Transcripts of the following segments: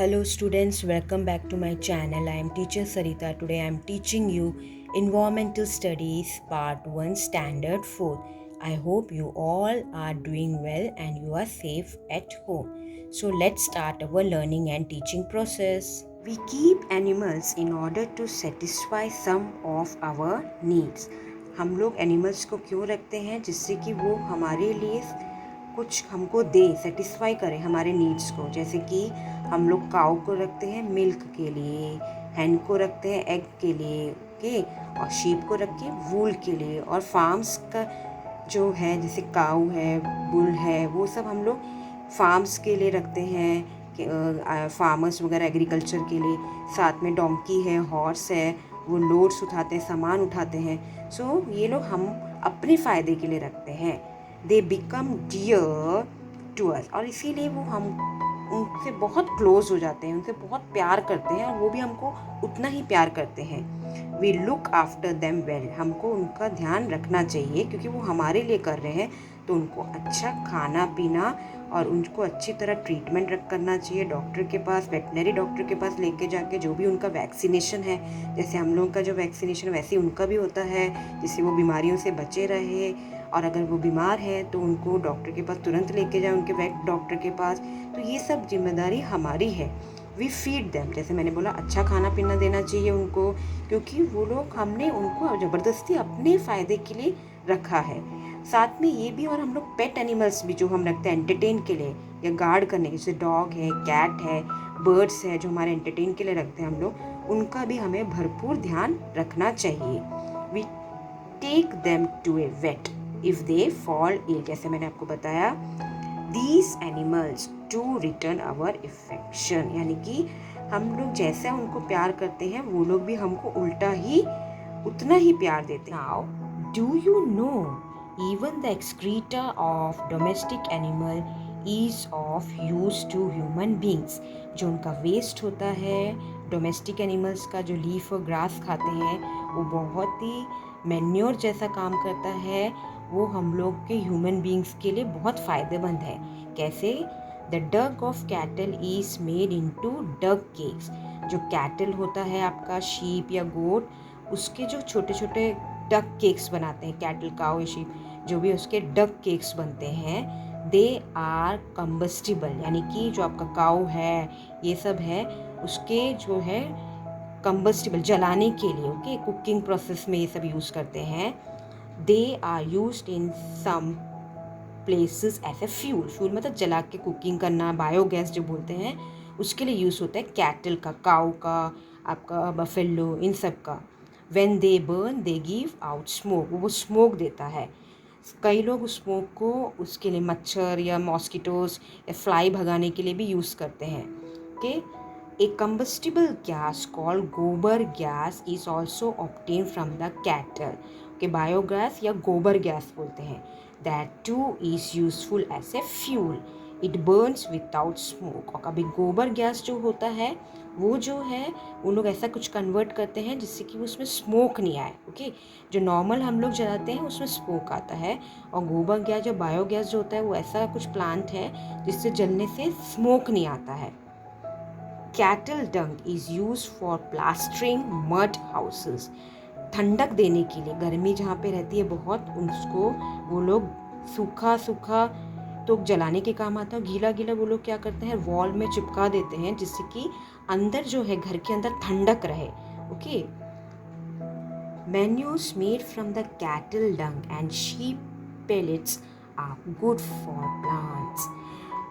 Hello students, welcome back to my channel. I am teacher Sarita. Today I am teaching you Environmental Studies Part 1 Standard 4. I hope you all are doing well and you are safe at home. So let's start our learning and teaching process. We keep animals in order to satisfy some of our needs. हम लोग animals को क्यों रखते हैं? जिससे कि वो हमारे लिए कुछ हमको दे, सेटिस्फाई करे हमारे नीड्स को। जैसे कि हम लोग काऊ को रखते हैं मिल्क के लिए, हैन को रखते हैं एग के लिए, ओके, और शीप को रख के वूल के लिए। और फार्म्स का जो है जैसे काऊ है, बुल है, वो सब हम लोग फार्म्स के लिए रखते हैं, फार्मर्स वगैरह एग्रीकल्चर के लिए। साथ में डोंकी है, हॉर्स है, वो लोड्स उठाते हैं, सामान उठाते हैं। सो ये लोग हम अपने फ़ायदे के लिए रखते हैं। They become dear to us, और इसीलिए वो हम उनसे बहुत क्लोज हो जाते हैं, उनसे बहुत प्यार करते हैं और वो भी हमको उतना ही प्यार करते हैं। We look after them well, हमको उनका ध्यान रखना चाहिए क्योंकि वो हमारे लिए कर रहे हैं। तो उनको अच्छा खाना पीना और उनको अच्छी तरह ट्रीटमेंट करना चाहिए। डॉक्टर के पास, वेटनरी डॉक्टर के पास लेके जाके जो भी उनका वैक्सीनेशन है, जैसे हम लोगों का जो वैक्सीनेशन वैसे उनका भी होता है, जिससे वो बीमारियों से बचे रहे। और अगर वो बीमार है तो उनको डॉक्टर के पास तुरंत लेके जाए, उनके वेट डॉक्टर के पास। तो ये सब जिम्मेदारी हमारी है। वी फीड देम, जैसे मैंने बोला, अच्छा खाना पीना देना चाहिए उनको, क्योंकि वो लोग, हमने उनको ज़बरदस्ती अपने फ़ायदे के लिए रखा है। साथ में ये भी, और हम लोग पेट एनिमल्स भी जो हम रखते हैं एंटरटेन के लिए या गार्ड करने के, जैसे डॉग है, कैट है, बर्ड्स है, जो हमारे एंटरटेन के लिए रखते हैं हम लोग, उनका भी हमें भरपूर ध्यान रखना चाहिए। We take them to a vet if they fall ill, जैसे मैंने आपको बताया, these animals to return our affection, यानी कि हम लोग जैसा उनको प्यार करते हैं वो लोग भी हमको उल्टा ही उतना ही प्यार देते हैं। Now do you no even the excreta of domestic animal is of use to human beings, जो उनका वेस्ट होता है डोमेस्टिक एनिमल्स का, जो लीफ और ग्रास खाते हैं, वो बहुत ही मैन्योर जैसा काम करता है। वो हम लोग के ह्यूमन बींग्स के लिए बहुत फ़ायदेमंद है। कैसे? The dung of cattle is made into dung cakes, जो कैटल होता है आपका, शीप या गोट, उसके जो छोटे छोटे डक केक्स बनाते हैं, कैटल, काऊ या शीप, जो भी उसके डक केक्स बनते हैं, दे आर कम्बस्टिबल, यानी कि जो आपका काऊ है, ये सब है, उसके जो है कम्बस्टिबल, जलाने के लिए, ओके, कुकिंग प्रोसेस में ये सब यूज़ करते हैं। They are used in some places as a fuel, fuel मतलब जला के कुकिंग करना, बायोगैस जो बोलते हैं, उसके लिए यूज़ होता है कैटल का, काऊ का, आपका बफेलो, इन सब का। When they burn they give out smoke, वो स्मोक देता है। कई लोग उस स्मोक को उसके लिए मच्छर या मॉस्किटोज या फ्लाई भगाने के लिए भी यूज़ करते हैं। Okay, a combustible gas called gobar gas is also obtain from the cattle, के बायोगैस या गोबर गैस बोलते हैं। That too is useful as a fuel, it burns without smoke. और कभी गोबर गैस जो होता है वो जो है, वो लोग ऐसा कुछ कन्वर्ट करते हैं जिससे कि उसमें स्मोक नहीं आए। ओके, जो नॉर्मल हम लोग जलाते हैं उसमें स्मोक आता है, और गोबर गैस या बायोगैस जो होता है वो ऐसा कुछ प्लांट है जिससे जलने से स्मोक नहीं आता है। Cattle Dang is use for plastering mud houses, ठंडक देने के लिए, गर्मी जहाँ पे रहती है बहुत, उसको वो लोग सूखा सूखा तो जलाने के काम आता है, गीला गीला वो लोग क्या करते हैं, वॉल में चिपका देते हैं, जिससे कि अंदर जो है, घर के अंदर ठंडक रहे। Okay, manures made from the cattle dung and sheep pellets are good for plants.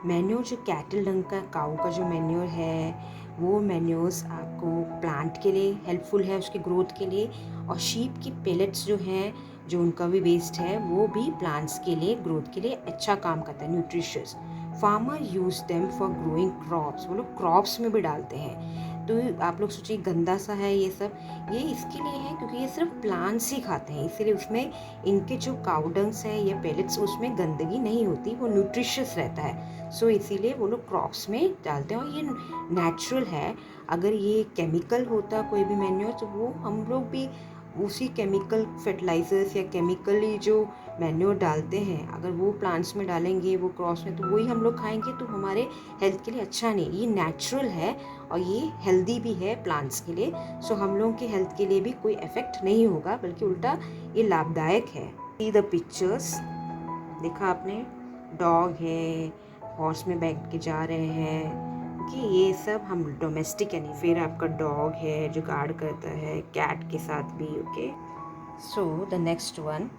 Manure जो कैटल डंग का, काऊ का जो मैन्योर है, वो मैन्योर्स आपको प्लांट के लिए हेल्पफुल है, उसके ग्रोथ के लिए। और शीप की पेलेट्स जो हैं, जो उनका भी वेस्ट है, वो भी प्लांट्स के लिए, ग्रोथ के लिए अच्छा काम करता है, nutritious. Farmer use them for growing crops, वो लोग क्रॉप्स में भी डालते हैं। तो आप लोग सोचिए गंदा सा है ये सब, ये इसके लिए है क्योंकि ये सिर्फ प्लांट्स ही खाते हैं, इसीलिए उसमें इनके जो काउडंग्स है या पेलेट्स, उसमें गंदगी नहीं होती, वो न्यूट्रिशियस रहता है। सो इसीलिए वो लोग क्रॉप्स में डालते हैं, और ये नेचुरल है। अगर ये केमिकल होता कोई भी मैन्योर, तो वो हम लोग भी उसी केमिकल फर्टिलाइजर्स या केमिकली जो मैन्योर डालते हैं, अगर वो प्लांट्स में डालेंगे, वो क्रॉस में, तो वही हम लोग खाएंगे, तो हमारे हेल्थ के लिए अच्छा नहीं। ये नेचुरल है और ये हेल्दी भी है प्लांट्स के लिए। सो हम लोगों के हेल्थ के लिए भी कोई इफेक्ट नहीं होगा, बल्कि उल्टा ये लाभदायक है। सी द पिक्चर्स, देखा आपने, डॉग है, हॉर्स में बैठ के जा रहे हैं कि ये सब हम डोमेस्टिक यानी फिर आपका डॉग है जो गार्ड करता है कैट के साथ भी। Okay, so the next one,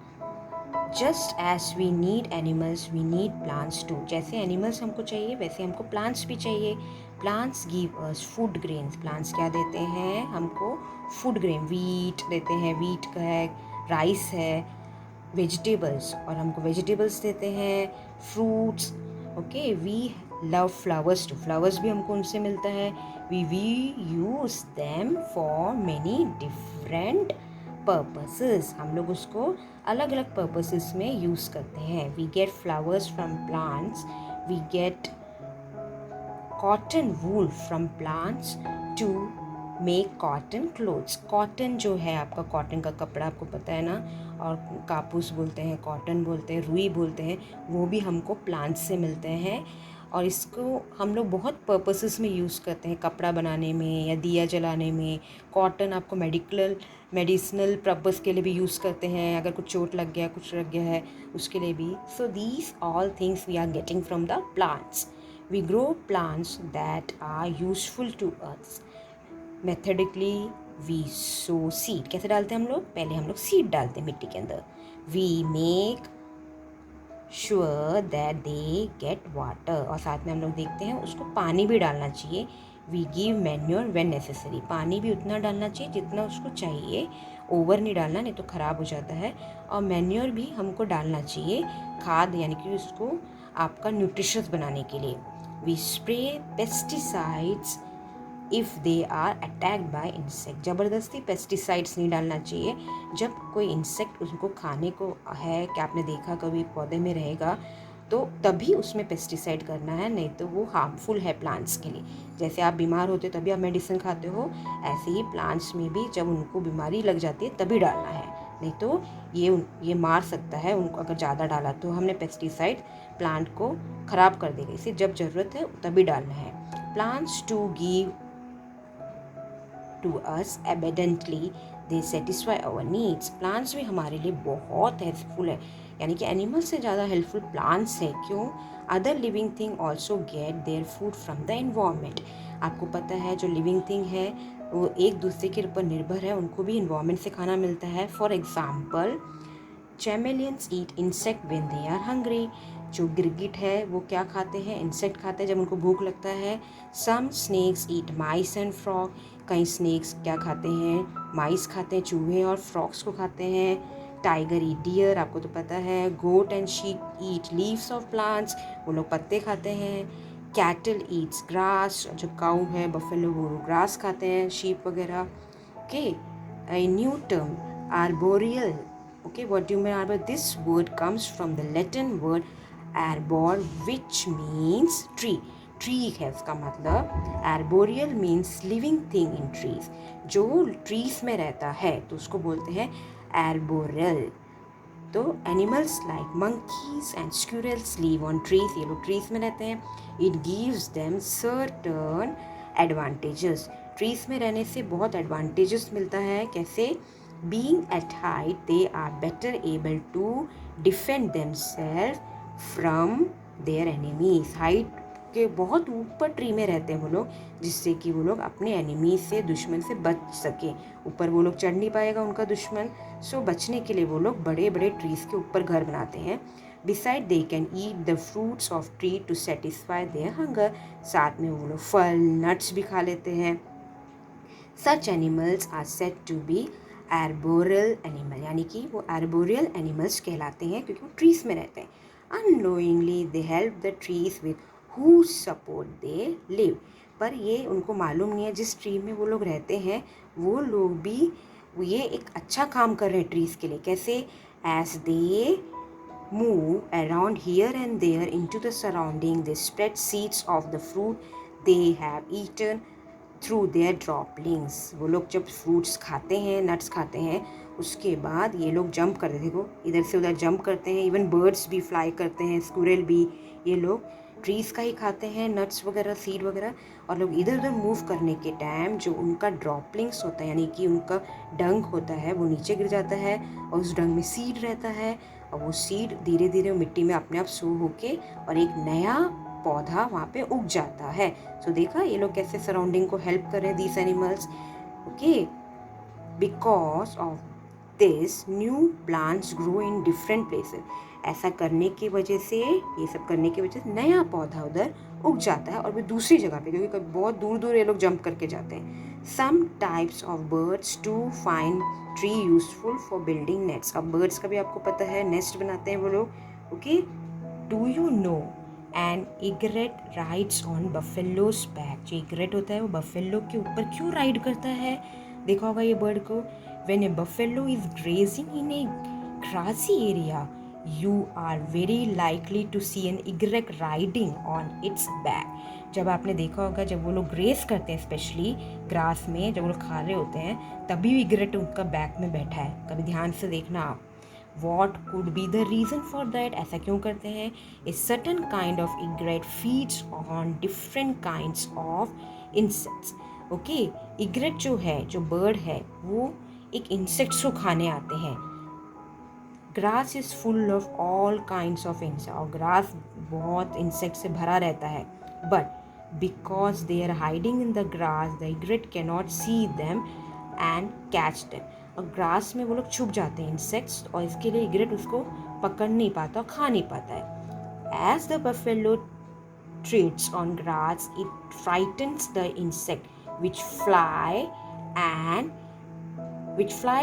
just as we need animals we need plants too. जैसे एनिमल्स हमको चाहिए वैसे हमको प्लांट्स भी चाहिए। Plants give us food grains. Plants क्या देते हैं हमको? फूड ग्रेन, वीट देते हैं, वीट का है, राइस है, वेजिटेबल्स, और हमको वेजिटेबल्स देते हैं, fruits. Okay, we love flowers too. Flowers भी हमको उनसे मिलता है। We use them for many different purposes. हम लोग उसको अलग अलग पर्पसेस में यूज़ करते हैं। We get flowers from plants, we get cotton wool from plants to make cotton clothes. Cotton जो है आपका, कॉटन का कपड़ा आपको पता है ना, और कापूस बोलते हैं, कॉटन बोलते हैं, रुई बोलते हैं, वो भी हमको प्लांट्स से मिलते हैं। और इसको हम लोग बहुत पर्पसेस में यूज़ करते हैं, कपड़ा बनाने में या दिया जलाने में। कॉटन आपको मेडिसिनल पर्पस के लिए भी यूज़ करते हैं, अगर कुछ चोट लग गया, कुछ लग गया है, उसके लिए भी। So these all things we are getting from the plants. We grow plants that are useful to us. Methodically we sow seed. कैसे डालते हैं हम लोग? पहले हम लोग सीड डालते हैं मिट्टी के अंदर। We make sure that they get water, और साथ में हम लोग देखते हैं उसको पानी भी डालना चाहिए। We give manure when necessary. पानी भी उतना डालना चाहिए जितना उसको चाहिए, ओवर नहीं डालना, नहीं तो ख़राब हो जाता है। और मैन्योर भी हमको डालना चाहिए, खाद, यानी कि उसको आपका न्यूट्रिशियस बनाने के लिए। We spray pesticides if they are attacked by insect. ज़बरदस्ती पेस्टिसाइड्स नहीं डालना चाहिए। जब कोई इंसेक्ट उसको खाने को है, क्या आपने देखा कभी पौधे में रहेगा, तो तभी उसमें पेस्टिसाइड करना है, नहीं तो वो हार्मफुल है प्लांट्स के लिए। जैसे आप बीमार होते तभी आप मेडिसिन खाते हो, ऐसे ही प्लांट्स में भी जब उनको बीमारी लग जाती है तभी डालना है, नहीं तो ये मार सकता है उनको अगर ज़्यादा डाला तो। हमने पेस्टिसाइड प्लांट को ख़राब कर देगा, इसे जब ज़रूरत है तभी डालना है। Plants too give to us abundantly, they satisfy our needs। Plants भी हमारे लिए बहुत हेल्पफुल है, यानी कि एनिमल से ज़्यादा हेल्पफुल प्लांट्स है। क्यों? Other living thing also get their food from the environment. आपको पता है जो लिविंग थिंग है वो एक दूसरे के ऊपर निर्भर है, उनको भी इन्वायरमेंट से खाना मिलता है। For example, chameleons eat insect when they are hungry. जो गिरगिट है वो क्या खाते हैं? इंसेक्ट खाते हैं जब उनको भूख लगता है। Some snakes eat mice and frog. कई स्नेक्स क्या खाते हैं? माइस खाते हैं, चूहे और फ्रॉग्स को खाते हैं। टाइगर ईट डियर, आपको तो पता है। Goat and sheep eat leaves of plants, वो लोग पत्ते खाते हैं। कैटल ईट्स ग्रास, जो काऊ है, बफेलो, वो ग्रास खाते हैं, शीप वगैरह। Okay, a new term, arboreal. Okay, what do you mean arbor? This word comes from the Latin word arbor, which means tree. Tree है उसका मतलब। arboreal means living thing in trees, जो trees में रहता है तो उसको बोलते हैं arboreal। तो animals like monkeys and squirrels live on trees, ये लोग ट्रीज में रहते हैं। It gives them certain advantages। Trees में रहने से बहुत एडवांटेजेस मिलता है। कैसे? Being at height, they are better able to defend themselves from their enemies। Height के बहुत ऊपर ट्री में रहते हैं वो लोग, जिससे कि वो लोग अपने एनिमी से, दुश्मन से बच सके। ऊपर वो लोग चढ़ नहीं पाएगा उनका दुश्मन, सो बचने के लिए वो लोग बड़े बड़े ट्रीज के ऊपर घर बनाते हैं। Beside they can eat the fruits of tree to satisfy their hunger। साथ में वो लोग फल, नट्स भी खा लेते हैं। Such animals are said to be arboreal animal, यानी कि वो arboreal animals कहलाते हैं क्योंकि वो ट्रीज में रहते हैं। Unknowingly they help the trees with whose support they live। पर ये उनको मालूम नहीं है जिस ट्री में वो लोग रहते हैं वो लोग भी ये एक अच्छा काम कर रहे हैं ट्रीज के लिए। कैसे? As they move around here and there into the surrounding, they spread seeds of the fruit they have eaten through their droppings. वो लोग जब फ्रूट्स खाते हैं, नट्स खाते हैं, उसके बाद ये लोग जंप करते हैं, देखो इधर से उधर जंप करते हैं। इवन बर्ड्स भी फ्लाई करते हैं, स्क्विरल भी, ये लोग ट्रीज़ का ही खाते हैं, नट्स वगैरह, सीड वगैरह। और लोग इधर उधर मूव करने के टाइम जो उनका ड्रॉपलिंग्स होता है, यानी कि उनका डंक होता है, वो नीचे गिर जाता है और उस डंक में सीड रहता है, और वो सीड धीरे धीरे मिट्टी में अपने आप सो होके और एक नया पौधा वहाँ पे उग जाता है। सो देखा ये लोग कैसे सराउंडिंग को हेल्प कर रहे हैं, these animals. Okay, because of this new plants grow in different places. ऐसा करने की वजह से, ये सब करने की वजह से नया पौधा उधर उग जाता है और वो दूसरी जगह पे, क्योंकि बहुत दूर दूर ये लोग जंप करके जाते हैं। Some types of birds too find tree useful for building nests. अब बर्ड्स का भी आपको पता है, नेस्ट बनाते हैं वो लोग। Okay, do you know an egret rides on buffalo's back. जो इग्रेट होता है वो बफेलो के ऊपर क्यों राइड करता है? देखा होगा ये बर्ड को। When a buffalo is grazing in a grassy area, you are very likely to see an egret riding on its back। जब आपने देखा होगा, जब वो लोग ग्रेस करते हैं, स्पेशली ग्रास में जब वो लोग खा रहे होते हैं, तभी इग्रेट उनका बैक में बैठा है। कभी ध्यान से देखना आप। What could be the reason for that? ऐसा क्यों करते हैं? A certain kind of egret feeds on different kinds of insects। Okay, egret जो है, जो बर्ड है, वो एक इंसेक्ट्स को खाने आते हैं। Grass is full of all kinds of insect, और ग्रास बहुत इंसेक्ट से भरा रहता है। But because they are hiding in the grass, the egret can not see them and catch them. और ग्रास में वो लोग छुप जाते हैं इंसेक्ट्स, और इसके लिए इग्रेट उसको पकड़ नहीं पाता और खा नहीं पाता है। As the buffalo treads on grass, it frightens the insect which fly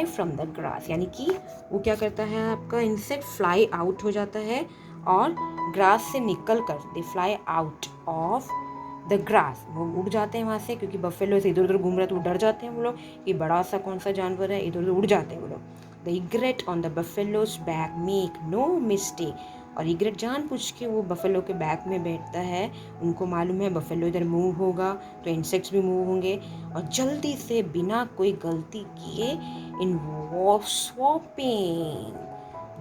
from the grass। यानी कि वो क्या करता है, आपका इंसेक्ट फ्लाई आउट हो जाता है और ग्रास से निकल कर, they fly out of the grass, वो उड़ जाते हैं वहाँ से, क्योंकि बफेलो से इधर उधर घूम रहा है तो डर जाते हैं वो लोग, ये बड़ा सा कौन सा जानवर है, इधर उधर उड़ जाते हैं वो लोग। The egret on the buffalo's back make no mistake. और इग्रेट जानबूझ के वो बफेलो के बैक में बैठता है, उनको मालूम है बफेलो इधर मूव होगा तो इंसेक्ट्स भी मूव होंगे, और जल्दी से बिना कोई गलती किए in swooping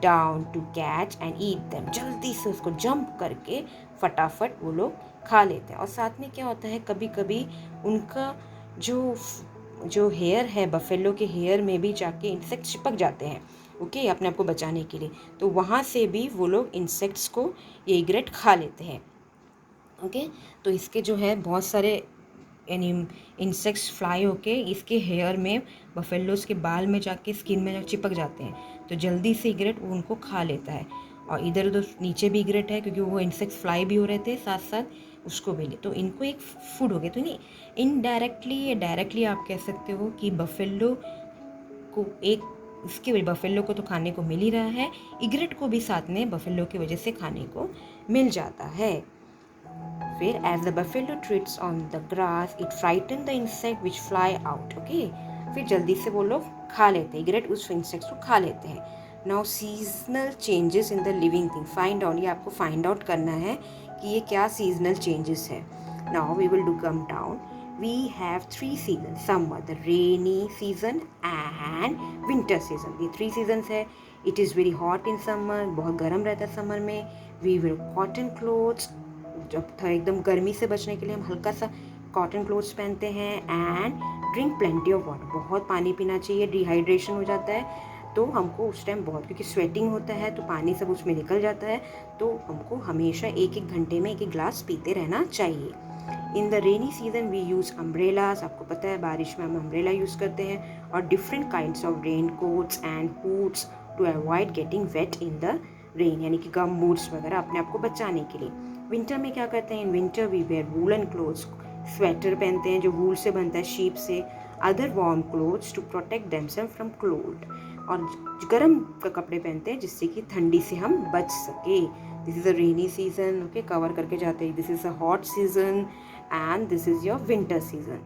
down to catch and eat them. जल्दी से उसको जंप करके फटाफट वो लोग खा लेते हैं। और साथ में क्या होता है, कभी कभी उनका जो हेयर है, बफेलो के हेयर में भी जाके इंसेक्ट चिपक जाते हैं, ओके, अपने आप को बचाने के लिए। तो वहाँ से भी वो लोग इंसेक्ट्स को ये इग्रेट खा लेते हैं। ओके, तो इसके जो है बहुत सारे यानी इंसेक्ट्स फ्लाई होके इसके हेयर में, बफेलोज के बाल में जाके, स्किन में चिपक जाते हैं, तो जल्दी से इग्रेट वो उनको खा लेता है। और इधर उधर नीचे भी इग्रेट है, क्योंकि वो इंसेक्ट्स फ्लाई भी हो रहे थे साथ साथ, उसको भी ले, तो इनको एक फूड हो गया। तो नहीं, इनडायरेक्टली या डायरेक्टली आप कह सकते हो कि बफेलो को एक, इसके वजह बफेलो को तो खाने को मिल ही रहा है, इग्रेट को भी साथ में बफेलो की वजह से खाने को मिल जाता है। फिर as the buffalo treads on the grass, it frighten the insect which fly out. Okay, फिर जल्दी से वो लोग खा लेते हैं, इग्रेट उस इंसेक्ट्स को खा लेते हैं। Now seasonal changes in the living thing, find out, ये आपको फाइंड आउट करना है कि ये क्या सीजनल चेंजेस है। Now we will do come down. We have 3 seasons: summer, the rainy season, and winter season। ये 3 seasons है। It is very hot in summer, बहुत गर्म रहता है समर में। We wear cotton clothes, जब था एकदम गर्मी से बचने के लिए हम हल्का सा कॉटन क्लोथ्स पहनते हैं। And drink plenty of water, बहुत पानी पीना चाहिए, डिहाइड्रेशन हो जाता है तो हमको उस टाइम बहुत, क्योंकि स्वेटिंग होता है तो पानी सब उसमें निकल जाता है, तो हमको हमेशा एक एक घंटे में एक एक गिलास पीते रहना चाहिए। In the rainy season we use umbrellas, आपको पता है बारिश में हम अम्ब्रेला यूज़ करते हैं, और different kinds of raincoats and hoods to avoid getting wet in the rain, यानी कि गम बूट्स वगैरह अपने आप को बचाने के लिए। विंटर में क्या करते हैं, in winter we wear woollen clothes, sweater पहनते हैं जो वूल से बनता है, शीप से। Other warm clothes to protect themself from cold, और गर्म का कपड़े पहनते हैं जिससे कि ठंडी से हम बच सके। This is a rainy season, okay, cover करके जाते हैं। This is a hot season and this is your winter season.